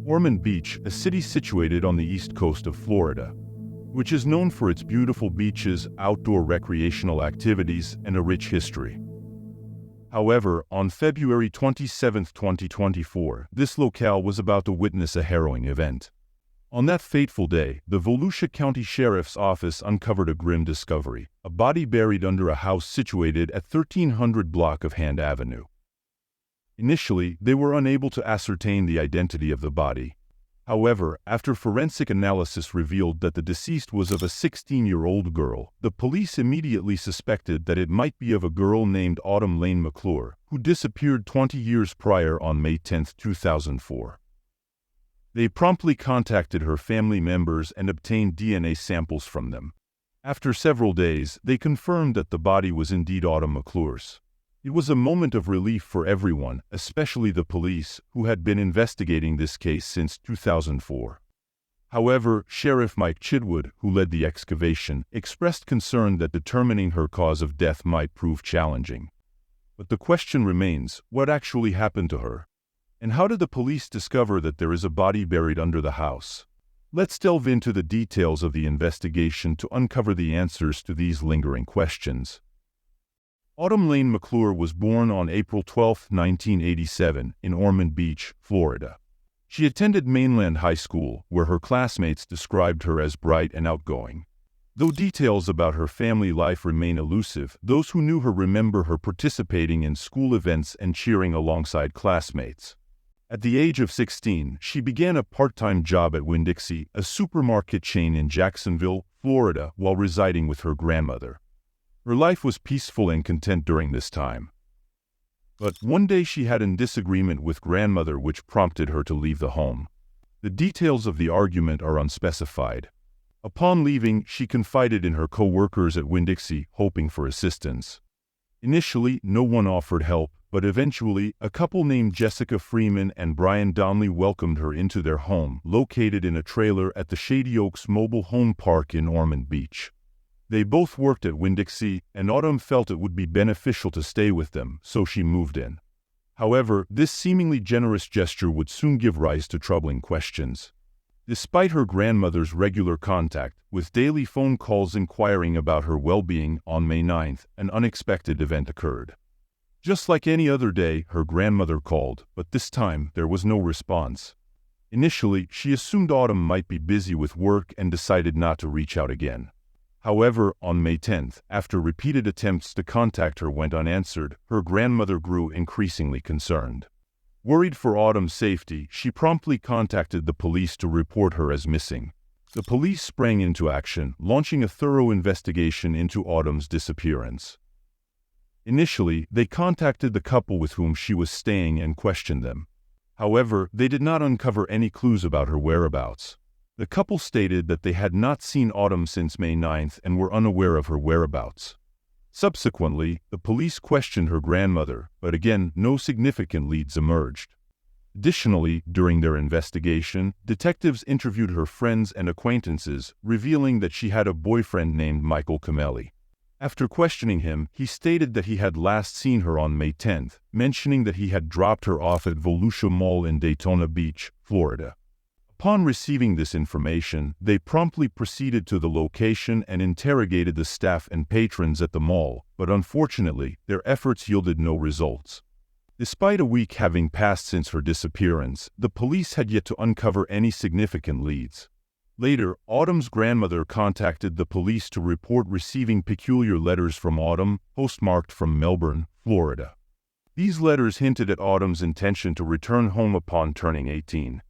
Ormond Beach, a city situated on the east coast of Florida, which is known for its beautiful beaches, outdoor recreational activities, and a rich history. However, on February 27, 2024, this locale was about to witness a harrowing event. On that fateful day, the Volusia County Sheriff's Office uncovered a grim discovery: a body buried under a house situated at 1300 block of Hand Avenue. Initially, they were unable to ascertain the identity of the body. However, after forensic analysis revealed that the deceased was of a 16-year-old girl, the police immediately suspected that it might be of a girl named Autumn McClure, who disappeared 20 years prior on May 10, 2004. They promptly contacted her family members and obtained DNA samples from them. After several days, they confirmed that the body was indeed Autumn McClure's. It was a moment of relief for everyone, especially the police, who had been investigating this case since 2004. However, Sheriff Mike Chidwood, who led the excavation, expressed concern that determining her cause of death might prove challenging. But the question remains: what actually happened to her? And how did the police discover that there is a body buried under the house? Let's delve into the details of the investigation to uncover the answers to these lingering questions. Autumn McClure was born on April 12, 1987, in Ormond Beach, Florida. She attended Mainland High School, where her classmates described her as bright and outgoing. Though details about her family life remain elusive, those who knew her remember her participating in school events and cheering alongside classmates. At the age of 16, she began a part-time job at Winn-Dixie, a supermarket chain in Jacksonville, Florida, while residing with her grandmother. Her life was peaceful and content during this time. But one day she had a disagreement with grandmother which prompted her to leave the home. The details of the argument are unspecified. Upon leaving, she confided in her co-workers at Winn-Dixie, hoping for assistance. Initially, no one offered help, but eventually, a couple named Jessica Freeman and Brian Donley welcomed her into their home, located in a trailer at the Shady Oaks Mobile Home Park in Ormond Beach. They both worked at Winn-Dixie, and Autumn felt it would be beneficial to stay with them, so she moved in. However, this seemingly generous gesture would soon give rise to troubling questions. Despite her grandmother's regular contact, with daily phone calls inquiring about her well-being, on May 9, an unexpected event occurred. Just like any other day, her grandmother called, but this time there was no response. Initially, she assumed Autumn might be busy with work and decided not to reach out again. However, on May 10, after repeated attempts to contact her went unanswered, her grandmother grew increasingly concerned. Worried for Autumn's safety, she promptly contacted the police to report her as missing. The police sprang into action, launching a thorough investigation into Autumn's disappearance. Initially, they contacted the couple with whom she was staying and questioned them. However, they did not uncover any clues about her whereabouts. The couple stated that they had not seen Autumn since May 9 and were unaware of her whereabouts. Subsequently, the police questioned her grandmother, but again, no significant leads emerged. Additionally, during their investigation, detectives interviewed her friends and acquaintances, revealing that she had a boyfriend named Michael Camelli. After questioning him, he stated that he had last seen her on May 10, mentioning that he had dropped her off at Volusia Mall in Daytona Beach, Florida. Upon receiving this information, they promptly proceeded to the location and interrogated the staff and patrons at the mall, but unfortunately, their efforts yielded no results. Despite a week having passed since her disappearance, the police had yet to uncover any significant leads. Later, Autumn's grandmother contacted the police to report receiving peculiar letters from Autumn, postmarked from Melbourne, Florida. These letters hinted at Autumn's intention to return home upon turning 18.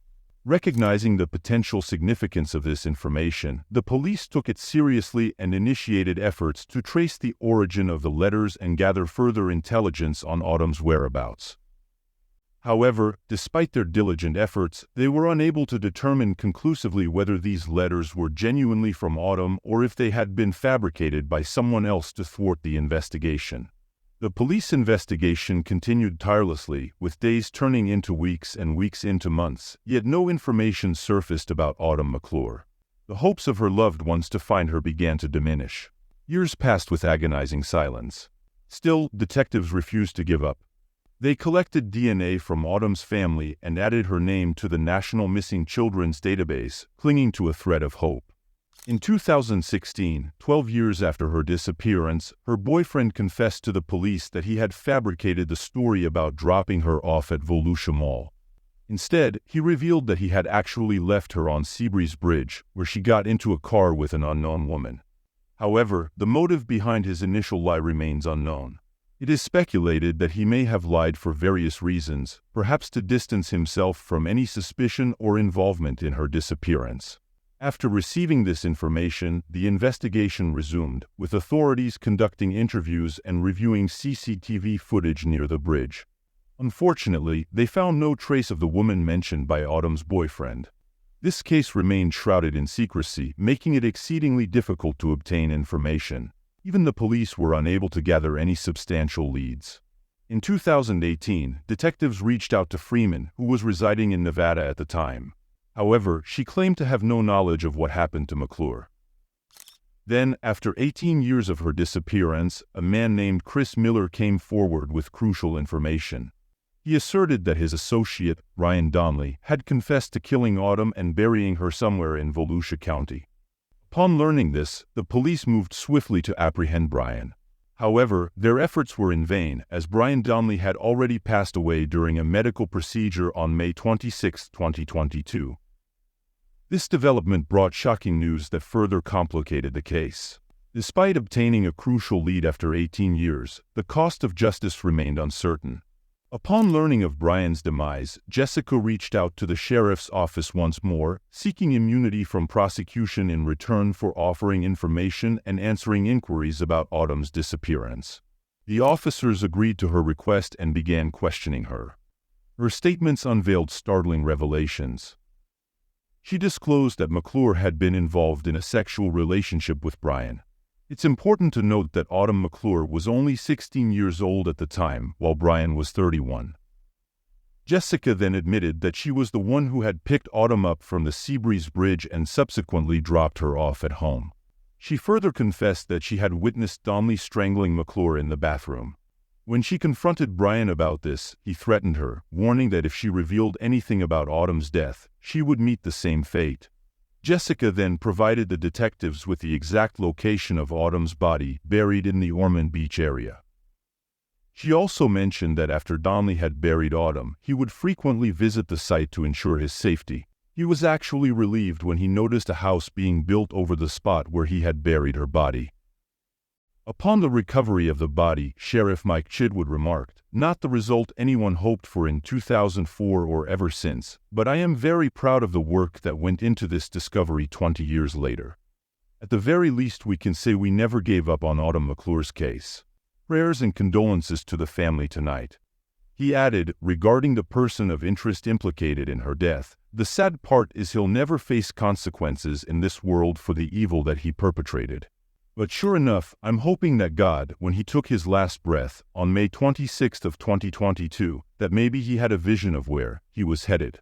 Recognizing the potential significance of this information, the police took it seriously and initiated efforts to trace the origin of the letters and gather further intelligence on Autumn's whereabouts. However, despite their diligent efforts, they were unable to determine conclusively whether these letters were genuinely from Autumn or if they had been fabricated by someone else to thwart the investigation. The police investigation continued tirelessly, with days turning into weeks and weeks into months, yet no information surfaced about Autumn McClure. The hopes of her loved ones to find her began to diminish. Years passed with agonizing silence. Still, detectives refused to give up. They collected DNA from Autumn's family and added her name to the National Missing Children's Database, clinging to a thread of hope. In 2016, 12 years after her disappearance, her boyfriend confessed to the police that he had fabricated the story about dropping her off at Volusia Mall. Instead, he revealed that he had actually left her on Seabreeze Bridge, where she got into a car with an unknown woman. However, the motive behind his initial lie remains unknown. It is speculated that he may have lied for various reasons, perhaps to distance himself from any suspicion or involvement in her disappearance. After receiving this information, the investigation resumed, with authorities conducting interviews and reviewing CCTV footage near the bridge. Unfortunately, they found no trace of the woman mentioned by Autumn's boyfriend. This case remained shrouded in secrecy, making it exceedingly difficult to obtain information. Even the police were unable to gather any substantial leads. In 2018, detectives reached out to Freeman, who was residing in Nevada at the time. However, she claimed to have no knowledge of what happened to McClure. Then, after 18 years of her disappearance, a man named Chris Miller came forward with crucial information. He asserted that his associate, Brian Donley, had confessed to killing Autumn and burying her somewhere in Volusia County. Upon learning this, the police moved swiftly to apprehend Brian. However, their efforts were in vain, as Brian Donley had already passed away during a medical procedure on May 26, 2022. This development brought shocking news that further complicated the case. Despite obtaining a crucial lead after 18 years, the cost of justice remained uncertain. Upon learning of Brian's demise, Jessica reached out to the sheriff's office once more, seeking immunity from prosecution in return for offering information and answering inquiries about Autumn's disappearance. The officers agreed to her request and began questioning her. Her statements unveiled startling revelations. She disclosed that McClure had been involved in a sexual relationship with Brian. It's important to note that Autumn McClure was only 16 years old at the time, while Brian was 31. Jessica then admitted that she was the one who had picked Autumn up from the Seabreeze Bridge and subsequently dropped her off at home. She further confessed that she had witnessed Donley strangling McClure in the bathroom. When she confronted Brian about this, he threatened her, warning that if she revealed anything about Autumn's death, she would meet the same fate. Jessica then provided the detectives with the exact location of Autumn's body, buried in the Ormond Beach area. She also mentioned that after Donley had buried Autumn, he would frequently visit the site to ensure his safety. He was actually relieved when he noticed a house being built over the spot where he had buried her body. Upon the recovery of the body, Sheriff Mike Chidwood remarked, "Not the result anyone hoped for in 2004 or ever since, but I am very proud of the work that went into this discovery 20 years later. At the very least we can say we never gave up on Autumn McClure's case. Prayers and condolences to the family tonight." He added, regarding the person of interest implicated in her death, "The sad part is he'll never face consequences in this world for the evil that he perpetrated. But sure enough, I'm hoping that God, when he took his last breath, on May 26 of 2022, that maybe he had a vision of where he was headed."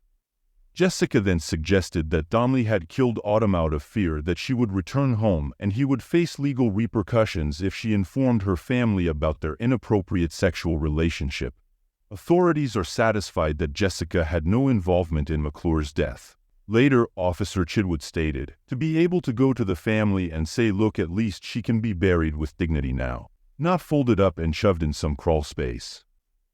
Jessica then suggested that Donley had killed Autumn out of fear that she would return home and he would face legal repercussions if she informed her family about their inappropriate sexual relationship. Authorities are satisfied that Jessica had no involvement in McClure's death. Later, Officer Chidwood stated, "To be able to go to the family and say, look, at least she can be buried with dignity now, not folded up and shoved in some crawl space."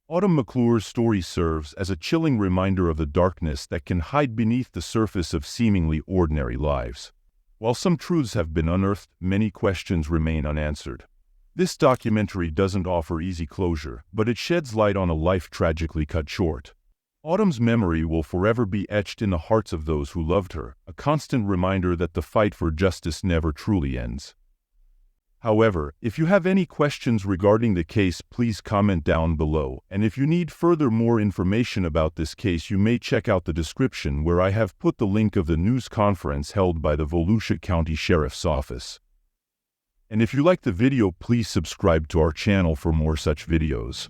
Autumn McClure's story serves as a chilling reminder of the darkness that can hide beneath the surface of seemingly ordinary lives. While some truths have been unearthed, many questions remain unanswered. This documentary doesn't offer easy closure, but it sheds light on a life tragically cut short. Autumn's memory will forever be etched in the hearts of those who loved her, a constant reminder that the fight for justice never truly ends. However, if you have any questions regarding the case, please comment down below, and if you need more information about this case, you may check out the description where I have put the link of the news conference held by the Volusia County Sheriff's Office. And if you like the video, please subscribe to our channel for more such videos.